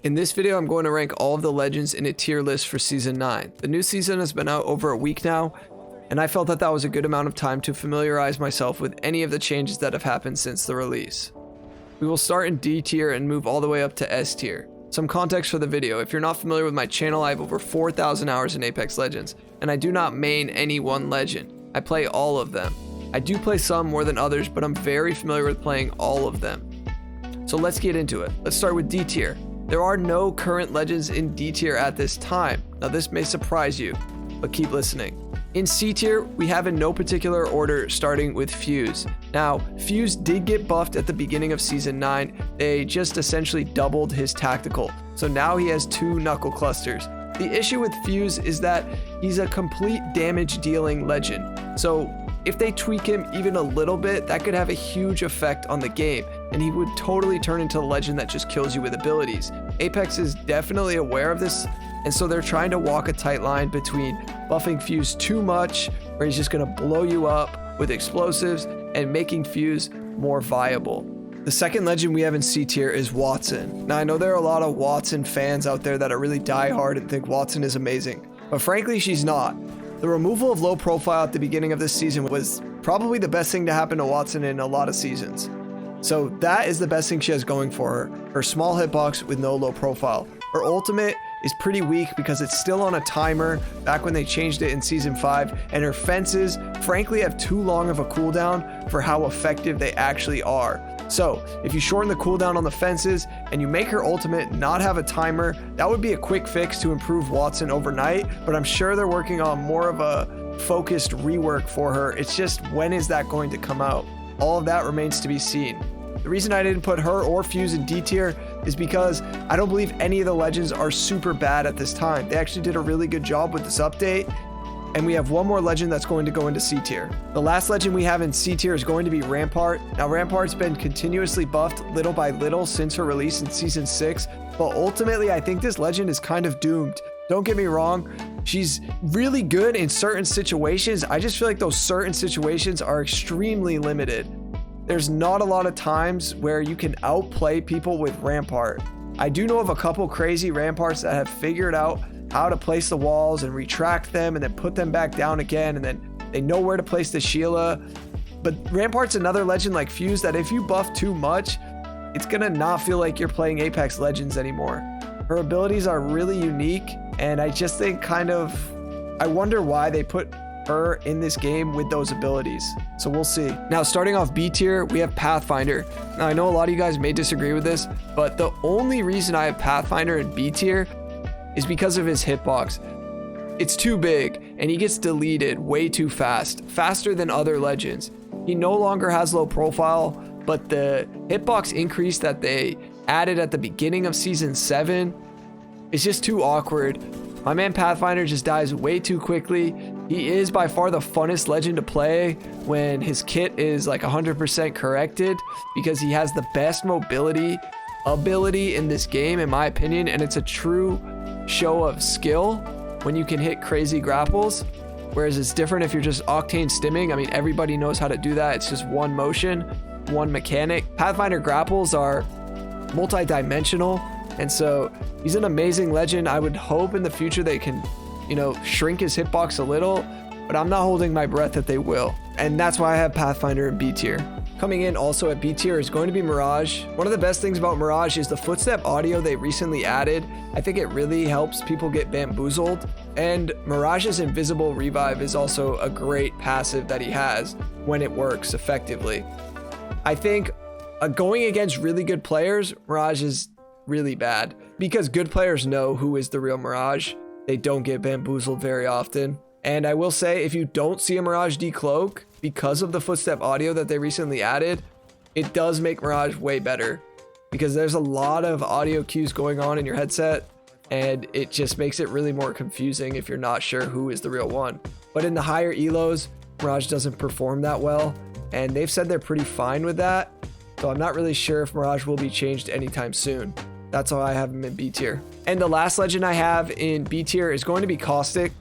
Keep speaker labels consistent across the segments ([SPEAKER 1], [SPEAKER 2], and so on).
[SPEAKER 1] In this video, I'm going to rank all of the legends in a tier list for Season 9. The new season has been out over a week now, and I felt that that was a good amount of time to familiarize myself with any of the changes that have happened since the release. We will start in D tier and move all the way up to S tier. Some context for the video: if you're not familiar with my channel, I have over 4,000 hours in Apex Legends, and I do not main any one legend. I play all of them. I do play some more than others, but I'm very familiar with playing all of them. So let's get into it. Let's start with D tier. There are no current legends in D tier at this time. Now this may surprise you, but keep listening. In C tier, we have in no particular order, starting with Fuse. Now, Fuse did get buffed at the beginning of Season 9. They just essentially doubled his tactical. So now he has 2 knuckle clusters. The issue with Fuse is that he's a complete damage dealing legend. So if they tweak him even a little bit, that could have a huge effect on the game, and he would totally turn into a legend that just kills you with abilities. Apex is definitely aware of this, and so they're trying to walk a tight line between buffing Fuse too much, where he's just going to blow you up with explosives, and making Fuse more viable. The second legend we have in C tier is Wattson. Now I know there are a lot of Wattson fans out there that are really diehard and think Wattson is amazing, but frankly she's not. The removal of low profile at the beginning of this season was probably the best thing to happen to Wattson in a lot of seasons. So that is the best thing she has going for her. Her small hitbox with no low profile. Her ultimate is pretty weak because it's still on a timer back when they changed it in Season 5, and her fences frankly have too long of a cooldown for how effective they actually are. So if you shorten the cooldown on the fences and you make her ultimate not have a timer, that would be a quick fix to improve Wattson overnight, but I'm sure they're working on more of a focused rework for her. It's just, when is that going to come out? All of that remains to be seen. The reason I didn't put her or Fuse in D tier is because I don't believe any of the legends are super bad at this time. They actually did a really good job with this update. And we have one more legend that's going to go into C tier. The last legend we have in C tier is going to be Rampart. Now Rampart's been continuously buffed little by little since her release in Season 6, but ultimately I think this legend is kind of doomed. Don't get me wrong, she's really good in certain situations. I just feel like those certain situations are extremely limited. There's not a lot of times where you can outplay people with Rampart. I do know of a couple crazy Ramparts that have figured out how to place the walls and retract them and then put them back down again, and then they know where to place the Sheila. But Rampart's another legend like Fuse that if you buff too much, it's gonna not feel like you're playing Apex Legends anymore. Her abilities are really unique, and I just think I wonder why they put her in this game with those abilities. So we'll see. Now starting off B tier, we have Pathfinder. Now I know a lot of you guys may disagree with this, but the only reason I have Pathfinder in B tier is because of his hitbox. It's too big, and he gets deleted way too fast, faster than other legends. He no longer has low profile, but the hitbox increase that they added at the beginning of Season 7 is just too awkward. My man Pathfinder just dies way too quickly. He is by far the funnest legend to play when his kit is like 100% corrected, because he has the best mobility ability in this game, in my opinion, and it's a true show of skill when you can hit crazy grapples, whereas it's different if you're just Octane stimming. I mean, everybody knows how to do that. It's just one motion, one mechanic. Pathfinder grapples are multi-dimensional, and so he's an amazing legend. I would hope in the future they can, shrink his hitbox a little, but I'm not holding my breath that they will, and that's why I have Pathfinder in B tier. Coming in also at B tier is going to be Mirage. One of the best things about Mirage is the footstep audio they recently added. I think it really helps people get bamboozled. And Mirage's invisible revive is also a great passive that he has when it works effectively. I think going against really good players, Mirage is really bad, because good players know who is the real Mirage. They don't get bamboozled very often. And I will say, if you don't see a Mirage decloak, because of the footstep audio that they recently added, it does make Mirage way better, because there's a lot of audio cues going on in your headset, and it just makes it really more confusing if you're not sure who is the real one. But in the higher elos, Mirage doesn't perform that well, and they've said they're pretty fine with that, so I'm not really sure if Mirage will be changed anytime soon. That's why I have him in B tier. And the last legend I have in B tier is going to be Caustic.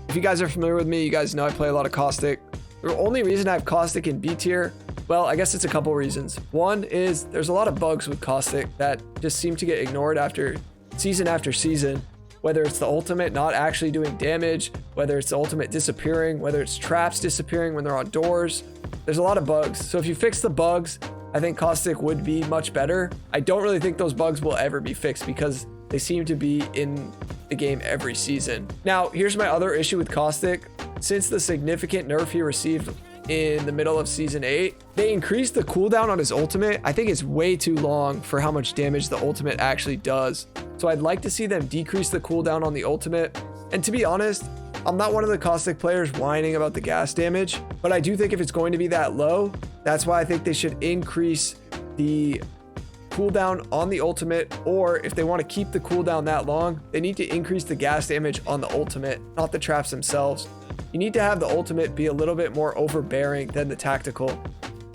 [SPEAKER 1] If you guys are familiar with me, you guys know I play a lot of Caustic. The only reason I have Caustic in B tier, well, I guess it's a couple reasons. One is there's a lot of bugs with Caustic that just seem to get ignored after season after season, whether it's the ultimate not actually doing damage, whether it's the ultimate disappearing, whether it's traps disappearing when they're on doors. There's a lot of bugs. So if you fix the bugs, I think Caustic would be much better. I don't really think those bugs will ever be fixed because they seem to be in the game every season. Now, here's my other issue with Caustic. Since the significant nerf he received in the middle of season 8, they increased the cooldown on his ultimate. I think it's way too long for how much damage the ultimate actually does. So I'd like to see them decrease the cooldown on the ultimate. And to be honest, I'm not one of the Caustic players whining about the gas damage, but I do think if it's going to be that low, that's why I think they should increase the cooldown on the ultimate, or if they want to keep the cooldown that long, they need to increase the gas damage on the ultimate, not the traps themselves. You need to have the ultimate be a little bit more overbearing than the tactical.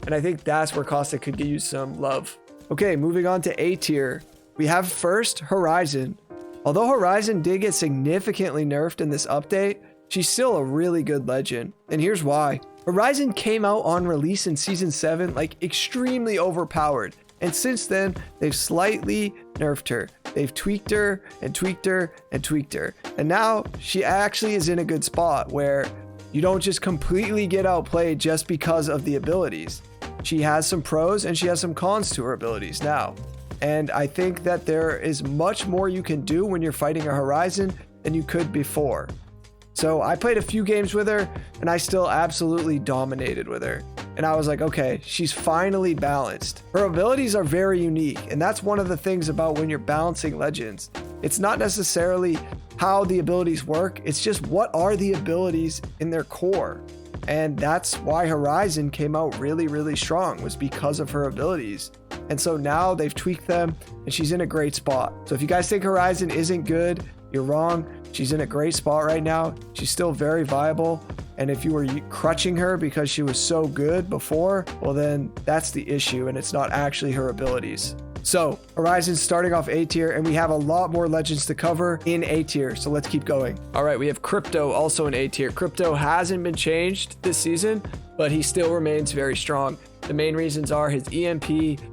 [SPEAKER 1] And I think that's where Caustic could use some love. Okay, moving on to A tier. We have first Horizon. Although Horizon did get significantly nerfed in this update, she's still a really good legend. And here's why. Horizon came out on release in season 7 like extremely overpowered. And since then, they've slightly nerfed her. They've tweaked her and tweaked her and tweaked her. And now she actually is in a good spot where you don't just completely get outplayed just because of the abilities. She has some pros and she has some cons to her abilities now. And I think that there is much more you can do when you're fighting a Horizon than you could before. So I played a few games with her and I still absolutely dominated with her. And I was like, okay, she's finally balanced. Her abilities are very unique. And that's one of the things about when you're balancing legends. It's not necessarily how the abilities work. It's just what are the abilities in their core. And that's why Horizon came out really, really strong, was because of her abilities. And so now they've tweaked them and she's in a great spot. So if you guys think Horizon isn't good, you're wrong. She's in a great spot right now. She's still very viable. And if you were crutching her because she was so good before, well then that's the issue and it's not actually her abilities. So Horizon's starting off A tier and we have a lot more legends to cover in A tier. So let's keep going. All right, we have Crypto also in A tier. Crypto hasn't been changed this season, but he still remains very strong. The main reasons are his EMP,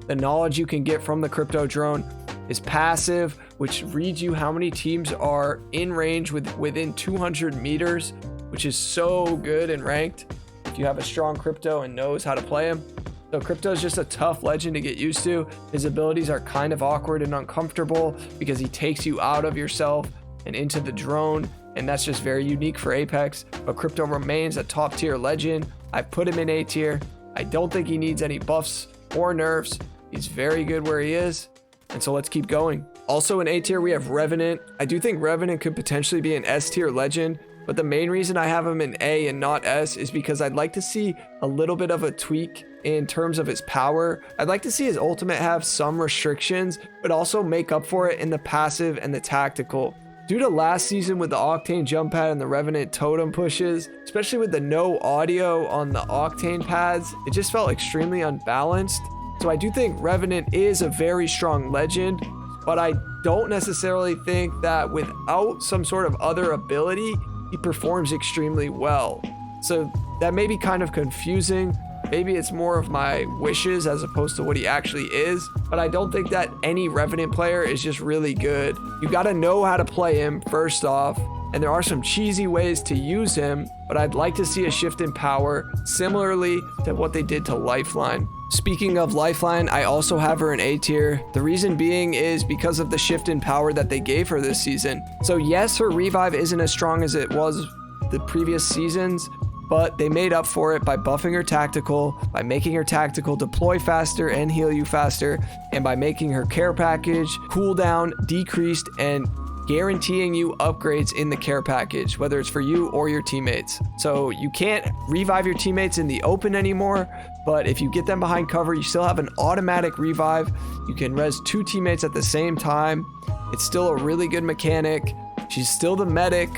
[SPEAKER 1] the knowledge you can get from the Crypto drone, his passive, which reads you how many teams are in range within 200 meters, which is so good in ranked if you have a strong Crypto and knows how to play him. So Crypto is just a tough legend to get used to. His abilities are kind of awkward and uncomfortable because he takes you out of yourself and into the drone, and that's just very unique for Apex. But Crypto remains a top tier legend. I've put him in A tier. I don't think he needs any buffs or nerfs. He's very good where he is. And so let's keep going. Also in A tier, we have Revenant. I do think Revenant could potentially be an S tier legend, but the main reason I have him in A and not S is because I'd like to see a little bit of a tweak in terms of his power. I'd like to see his ultimate have some restrictions, but also make up for it in the passive and the tactical. Due to last season with the Octane jump pad and the Revenant totem pushes, especially with the no audio on the Octane pads, it just felt extremely unbalanced. So I do think Revenant is a very strong legend, but I don't necessarily think that without some sort of other ability, he performs extremely well. So that may be kind of confusing. Maybe it's more of my wishes as opposed to what he actually is, but I don't think that any Revenant player is just really good. You gotta know how to play him first off, and there are some cheesy ways to use him, but I'd like to see a shift in power similarly to what they did to Lifeline. Speaking of Lifeline, I also have her in A tier. The reason being is because of the shift in power that they gave her this season. So yes, her revive isn't as strong as it was the previous seasons, but they made up for it by buffing her tactical, by making her tactical deploy faster and heal you faster, and by making her care package cooldown decreased and guaranteeing you upgrades in the care package, whether it's for you or your teammates. So you can't revive your teammates in the open anymore, but if you get them behind cover, you still have an automatic revive. You can res 2 teammates at the same time. It's still a really good mechanic. She's still the medic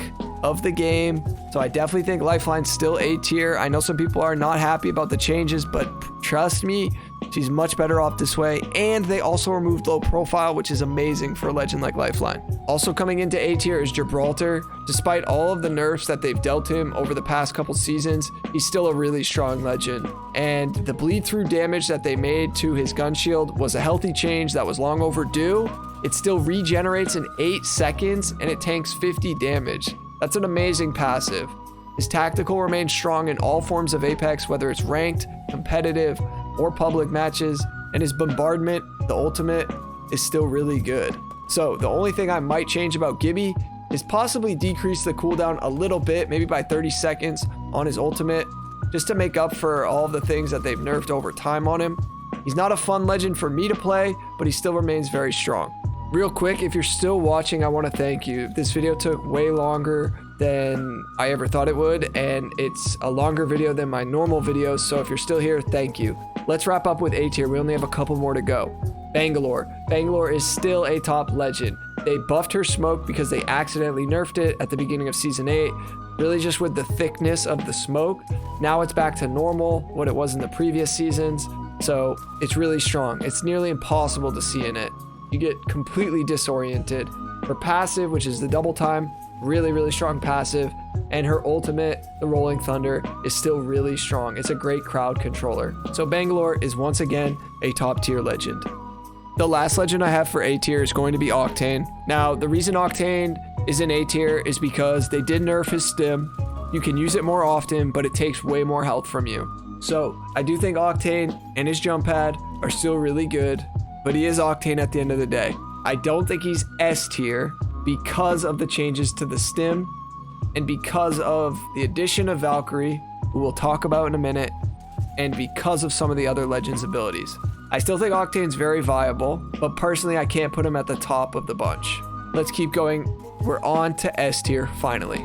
[SPEAKER 1] of the game. So I definitely think Lifeline's still A tier. I know some people are not happy about the changes, but trust me, she's much better off this way. And they also removed low profile, which is amazing for a legend like Lifeline. Also coming into A tier is Gibraltar. Despite all of the nerfs that they've dealt him over the past couple seasons, he's still a really strong legend. And the bleed through damage that they made to his gun shield was a healthy change that was long overdue. It still regenerates in 8 seconds and it tanks 50 damage. That's an amazing passive. His tactical remains strong in all forms of Apex, whether it's ranked, competitive, or public matches, and his bombardment, the ultimate, is still really good. So the only thing I might change about Gibby is possibly decrease the cooldown a little bit, maybe by 30 seconds on his ultimate, just to make up for all of the things that they've nerfed over time on him. He's not a fun legend for me to play, but he still remains very strong. Real quick, if you're still watching, I want to thank you. This video took way longer than I ever thought it would, and it's a longer video than my normal videos, so if you're still here, thank you. Let's wrap up with A tier. We only have a couple more to go. Bangalore. Bangalore is still a top legend. They buffed her smoke because they accidentally nerfed it at the beginning of Season 8, really just with the thickness of the smoke. Now it's back to normal, what it was in the previous seasons, so it's really strong. It's nearly impossible to see in it. You get completely disoriented. Her passive, which is the double time, really strong passive, and her ultimate, the Rolling Thunder, is still really strong. It's a great crowd controller. So Bangalore is once again a top tier legend. The last legend I have for A tier is going to be Octane. Now, the reason Octane is in A tier is because they did nerf his stim. You can use it more often, but it takes way more health from you. So I do think Octane and his jump pad are still really good, but he is Octane at the end of the day. I don't think he's S tier because of the changes to the stim and because of the addition of Valkyrie, who we'll talk about in a minute, and because of some of the other legends' abilities. I still think Octane's very viable, but personally I can't put him at the top of the bunch. Let's keep going. We're on to S tier finally.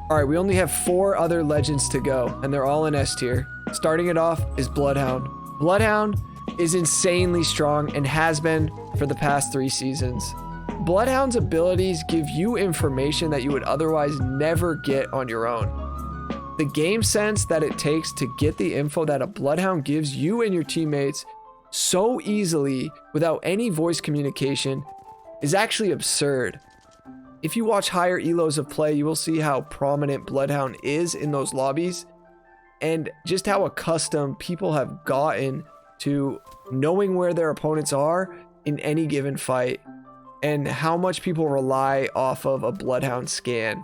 [SPEAKER 1] All right, we only have 4 other legends to go, and they're all in S tier. Starting it off is Bloodhound. Bloodhound is insanely strong and has been for the past 3 seasons. Bloodhound's abilities give you information that you would otherwise never get on your own. The game sense that it takes to get the info that a Bloodhound gives you and your teammates so easily without any voice communication is actually absurd. If you watch higher elos of play, you will see how prominent Bloodhound is in those lobbies and just how accustomed people have gotten to knowing where their opponents are in any given fight, and how much people rely off of a Bloodhound scan.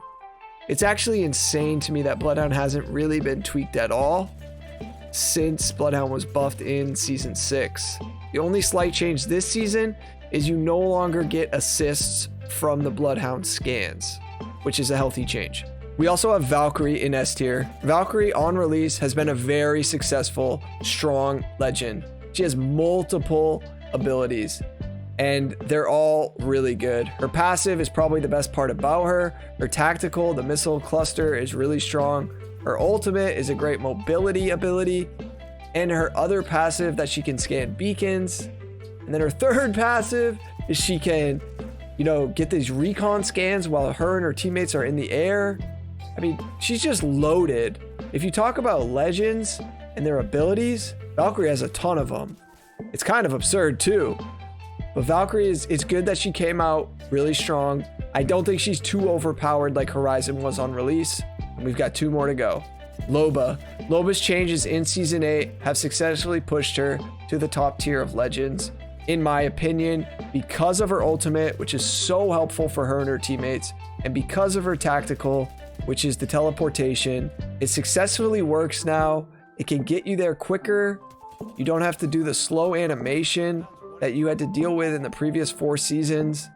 [SPEAKER 1] It's actually insane to me that Bloodhound hasn't really been tweaked at all since Bloodhound was buffed in Season 6. The only slight change this season is you no longer get assists from the Bloodhound scans, which is a healthy change. We also have Valkyrie in S tier. Valkyrie on release has been a very successful, strong legend. She has multiple abilities, and they're all really good. Her passive is probably the best part about her. Her tactical, the missile cluster, is really strong. Her ultimate is a great mobility ability, and her other passive that she can scan beacons. And then her third passive is she can, get these recon scans while her and her teammates are in the air. I mean, she's just loaded. If you talk about legends and their abilities, Valkyrie has a ton of them. It's kind of absurd too. But Valkyrie it's good that she came out really strong. I don't think she's too overpowered like Horizon was on release. And we've got 2 more to go. Loba. Loba's changes in Season 8 have successfully pushed her to the top tier of legends, in my opinion, because of her ultimate, which is so helpful for her and her teammates, and because of her tactical, which is the teleportation. It successfully works now. It can get you there quicker. You don't have to do the slow animation that you had to deal with in the previous 4 seasons.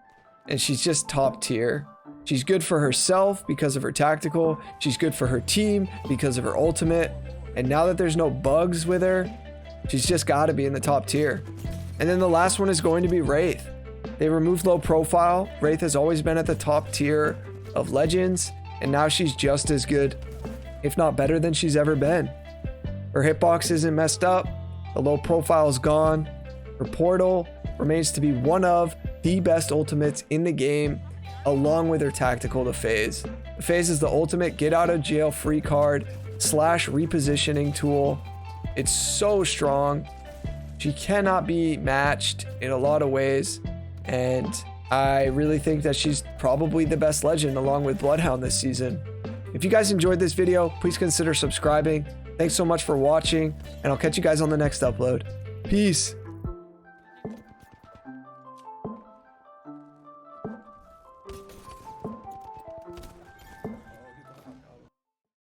[SPEAKER 1] And she's just top tier. She's good for herself because of her tactical. She's good for her team because of her ultimate. And now that there's no bugs with her, she's just got to be in the top tier. And then the last one is going to be Wraith. They removed low profile. Wraith has always been at the top tier of legends, and now she's just as good, if not better than she's ever been. Her hitbox isn't messed up. The low profile is gone. Her portal remains to be one of the best ultimates in the game, along with her tactical to phase. The phase is the ultimate get out of jail free card / repositioning tool. It's so strong. She cannot be matched in a lot of ways, and I really think that she's probably the best legend along with Bloodhound this season. If you guys enjoyed this video, please consider subscribing. Thanks so much for watching, and I'll catch you guys on the next upload. Peace.